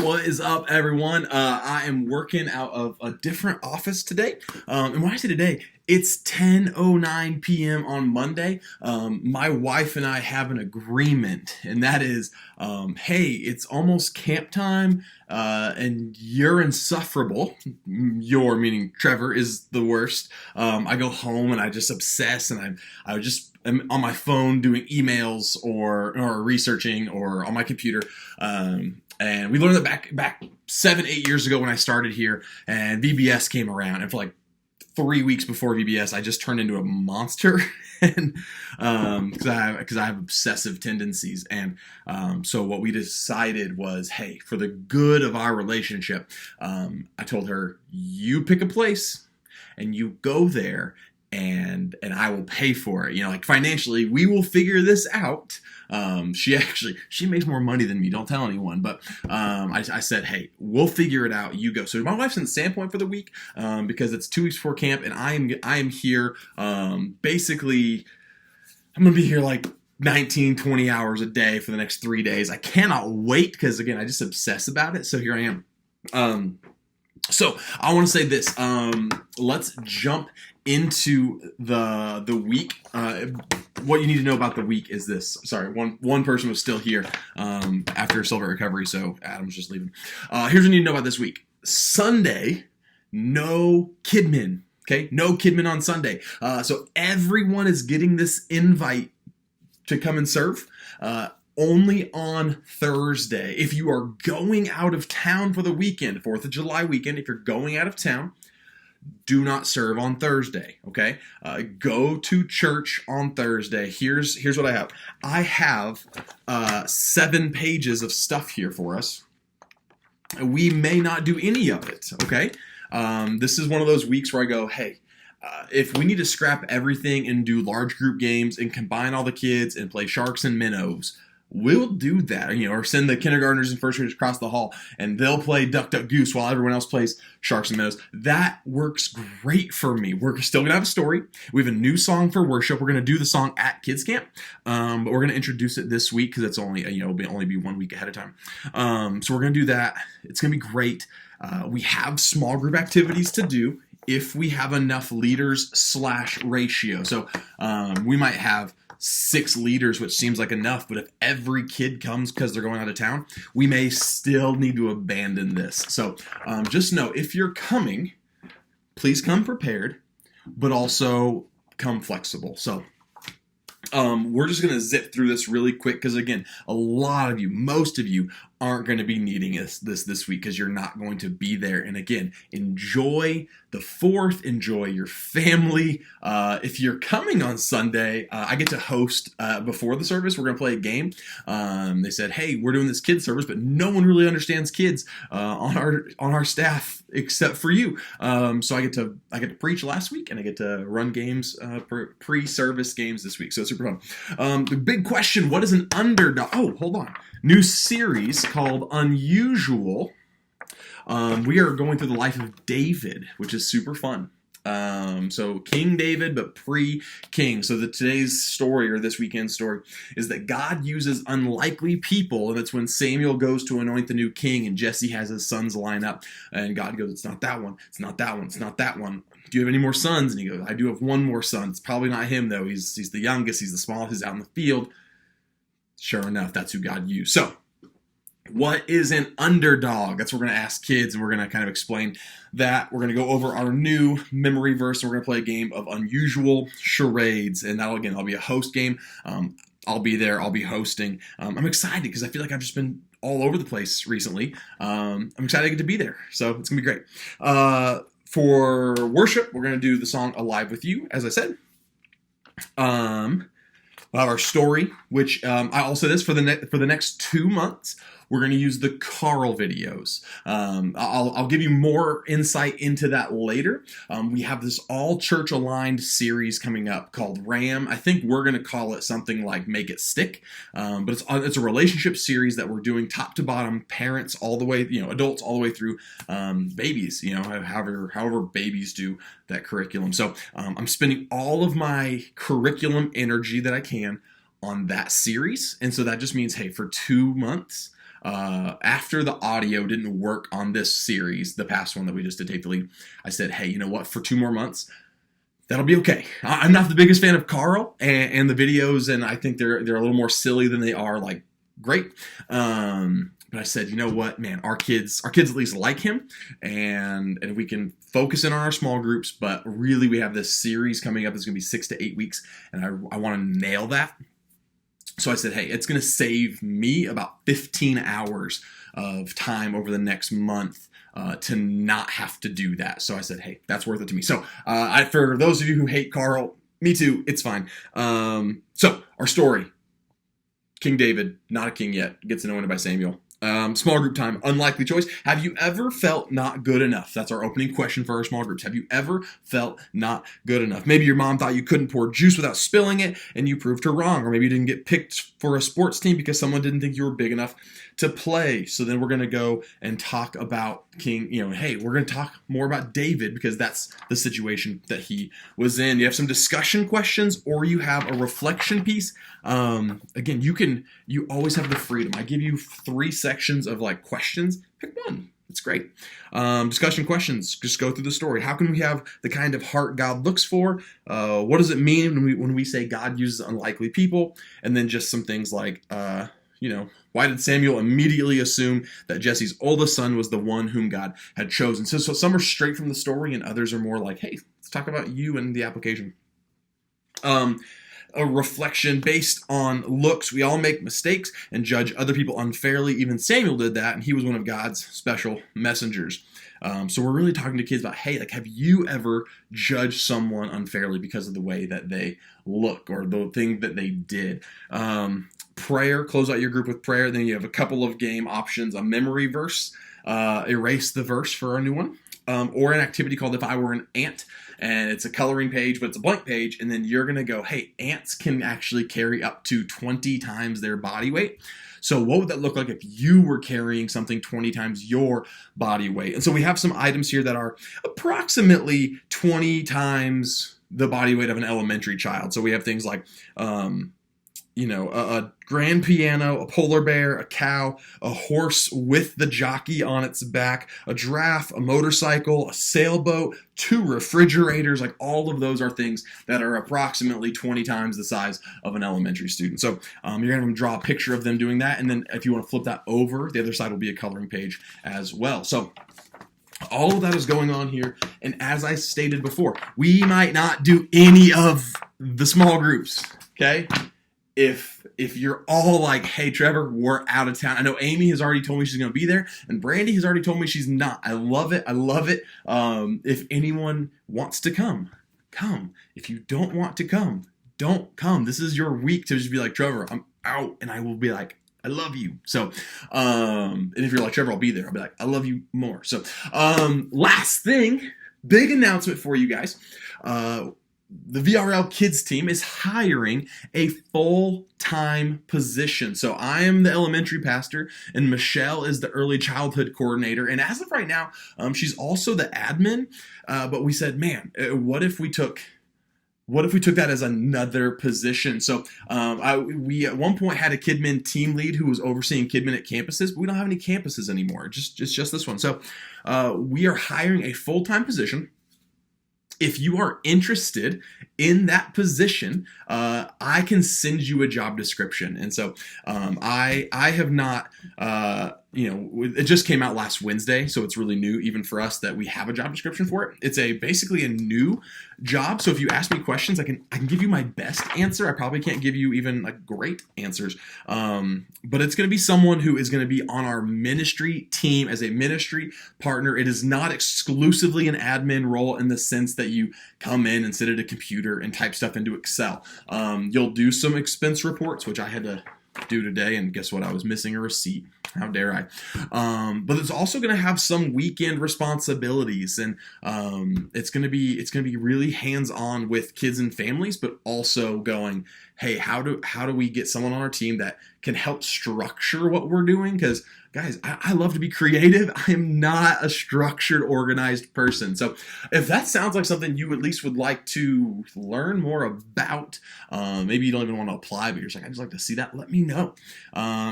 What is up, everyone? I am working out of a different office today. And when I say today, it's 10:09 p.m. on Monday. My wife and I have an agreement, and that is, hey, it's almost camp time, and you're insufferable. You're, meaning Trevor, is the worst. I go home and I just obsess, and I just am on my phone doing emails or researching or on my computer. And we learned that back 7-8 years ago when I started here, and VBS came around, and for like 3 weeks before VBS, I just turned into a monster, and because I have obsessive tendencies, and so what we decided was, hey, for the good of our relationship, I told her, you pick a place, and you go there, and I will pay for it. You know, like financially, we will figure this out. She makes more money than me. Don't tell anyone. But I said, hey, we'll figure it out. You go. So my wife's in Sandpoint for the week because it's 2 weeks before camp, and I am here. Basically, I'm gonna be here like 19, 20 hours a day for the next 3 days. I cannot wait because, again, I just obsess about it. So here I am. So I want to say this. Let's jump into the week. What you need to know about the week is this. Sorry, one person was still here after Silver Recovery, so Adam's just leaving. Here's what you need to know about this week. Sunday, no Kidmin. Okay, no Kidmin on Sunday. So everyone is getting this invite to come and serve. Only on Thursday. If you are going out of town for the weekend, 4th of July weekend, if you're going out of town, do not serve on Thursday, okay? Go to church on Thursday. Here's what I have. I have 7 pages of stuff here for us. We may not do any of it, okay? This is one of those weeks where I go, hey, if we need to scrap everything and do large group games and combine all the kids and play sharks and minnows, we'll do that, or send the kindergartners and first graders across the hall, and they'll play Duck, Duck, Goose while everyone else plays Sharks and Minnows. That works great for me. We're still going to have a story. We have a new song for worship. We're going to do the song at Kids Camp, but we're going to introduce it this week because it's only, it'll only be 1 week ahead of time. So we're going to do that. It's going to be great. We have small group activities to do if we have enough leaders/ratio. So we might have 6 leaders, which seems like enough, but if every kid comes because they're going out of town, we may still need to abandon this. So just know, if you're coming, please come prepared, but also come flexible. So we're just going to zip through this really quick because, again, a lot of you, most of you, aren't going to be needing this week because you're not going to be there. And again, enjoy the 4th, enjoy your family. If you're coming on Sunday, I get to host before the service. We're going to play a game. They said, hey, we're doing this kids service, but no one really understands kids on our staff except for you. So I get to preach last week, and I get to run games, pre-service games this week. So it's super fun. The big question: what is an underdog? Oh, hold on. New series called Unusual. We are going through the life of David, which is super fun. So King David, but pre-king. So today's story, or this weekend's story, is that God uses unlikely people, and it's when Samuel goes to anoint the new king, and Jesse has his sons line up, and God goes, it's not that one, it's not that one, it's not that one. Do you have any more sons? And he goes, I do have one more son. It's probably not him, though. He's the youngest, he's the smallest, he's out in the field. Sure enough, that's who God used. So, what is an underdog? That's what we're going to ask kids, and we're going to kind of explain that. We're going to go over our new memory verse, and we're going to play a game of unusual charades. And that'll be a host game. I'll be there. I'll be hosting. I'm excited because I feel like I've just been all over the place recently. I'm excited to get to be there. So it's going to be great. For worship, we're going to do the song Alive With You, as I said. We'll have our story, which I'll say this, for the next 2 months, we're going to use the Carl videos. I'll give you more insight into that later. We have this all church aligned series coming up called RAM. I think we're going to call it something like Make It Stick. But it's a relationship series that we're doing top to bottom, parents all the way, adults all the way through babies, however babies do that curriculum. So I'm spending all of my curriculum energy that I can on that series. And so that just means, hey, for 2 months, after the audio didn't work on this series, the past one that we just did, Take the Lead, I said, hey, you know what? For 2 more months, that'll be okay. I'm not the biggest fan of Carl and the videos, and I think they're a little more silly than they are like great. But I said, you know what, man, our kids at least like him, and we can focus in on our small groups. But really, we have this series coming up. It's going to be 6 to 8 weeks, and I want to nail that. So I said, hey, it's going to save me about 15 hours of time over the next month to not have to do that. So I said, hey, that's worth it to me. So for those of you who hate Carl, me too, it's fine. So our story, King David, not a king yet, gets anointed by Samuel. Small group time, unlikely choice. Have you ever felt not good enough? That's our opening question for our small groups. Have you ever felt not good enough? Maybe your mom thought you couldn't pour juice without spilling it, and you proved her wrong. Or maybe you didn't get picked for a sports team because someone didn't think you were big enough to play. So then we're going to go and talk about King, hey, we're going to talk more about David because that's the situation that he was in. You have some discussion questions or you have a reflection piece. Again, you always have the freedom. I give you 3 sections of like questions. Pick one. It's great. Discussion questions. Just go through the story. How can we have the kind of heart God looks for? What does it mean when we say God uses unlikely people? And then just some things like, why did Samuel immediately assume that Jesse's oldest son was the one whom God had chosen? So some are straight from the story and others are more like, hey, let's talk about you and the application. A reflection based on looks. We all make mistakes and judge other people unfairly. Even Samuel did that, and he was one of God's special messengers. So we're really talking to kids about, hey, like, have you ever judged someone unfairly because of the way that they look or the thing that they did? Prayer, close out your group with prayer. Then you have a couple of game options, a memory verse, erase the verse for our new one, or an activity called If I Were an Ant. And it's a coloring page, but it's a blank page. And then you're going to go, hey, ants can actually carry up to 20 times their body weight. So what would that look like if you were carrying something 20 times your body weight? And so we have some items here that are approximately 20 times the body weight of an elementary child. So we have things like, a grand piano, a polar bear, a cow, a horse with the jockey on its back, a giraffe, a motorcycle, a sailboat, 2 refrigerators. Like, all of those are things that are approximately 20 times the size of an elementary student. So you're going to draw a picture of them doing that. And then if you want to flip that over, the other side will be a coloring page as well. So all of that is going on here. And as I stated before, we might not do any of the small groups, okay? If you're all like, hey, Trevor, we're out of town. I know Amy has already told me she's going to be there, and Brandy has already told me she's not. I love it. I love it. If anyone wants to come, come. If you don't want to come, don't come. This is your week to just be like, Trevor, I'm out, and I will be like, I love you. So, and if you're like, Trevor, I'll be there. I'll be like, I love you more. So, last thing, big announcement for you guys. The VRL Kids team is hiring a full-time position. So I am the elementary pastor, and Michelle is the early childhood coordinator. And as of right now, she's also the admin. But we said, man, what if we took that as another position? So we at one point had a KidMin team lead who was overseeing KidMin at campuses, but we don't have any campuses anymore. Just this one. So we are hiring a full-time position. If you are interested in that position, I can send you a job description. And so I have not, it just came out last Wednesday, so it's really new even for us that we have a job description for it. It's basically a new job. So if you ask me questions, I can give you my best answer. I probably can't give you even like great answers. But it's going to be someone who is going to be on our ministry team as a ministry partner. It is not exclusively an admin role in the sense that you come in and sit at a computer and type stuff into Excel. You'll do some expense reports, which I had to do today, and guess what? I was missing a receipt. How dare I? But it's also going to have some weekend responsibilities, and it's going to be really hands-on with kids and families, but also going, hey, how do we get someone on our team that can help structure what we're doing? Because guys, I love to be creative. I am not a structured, organized person. So if that sounds like something you at least would like to learn more about, maybe you don't even want to apply, but you're just like, I'd just like to see that, let me know.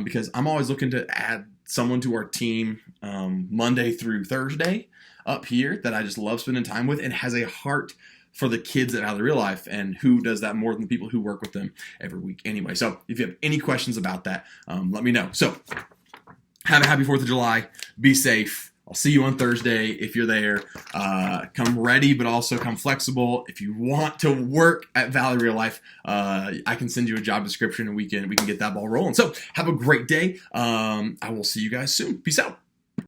Because I'm always looking to add someone to our team Monday through Thursday up here that I just love spending time with and has a heart for the kids at Valley Real Life, and who does that more than the people who work with them every week anyway. So if you have any questions about that, let me know. So have a happy 4th of July. Be safe. I'll see you on Thursday if you're there. Come ready, but also come flexible. If you want to work at Valley Real Life, I can send you a job description and we can get that ball rolling. So have a great day. I will see you guys soon. Peace out.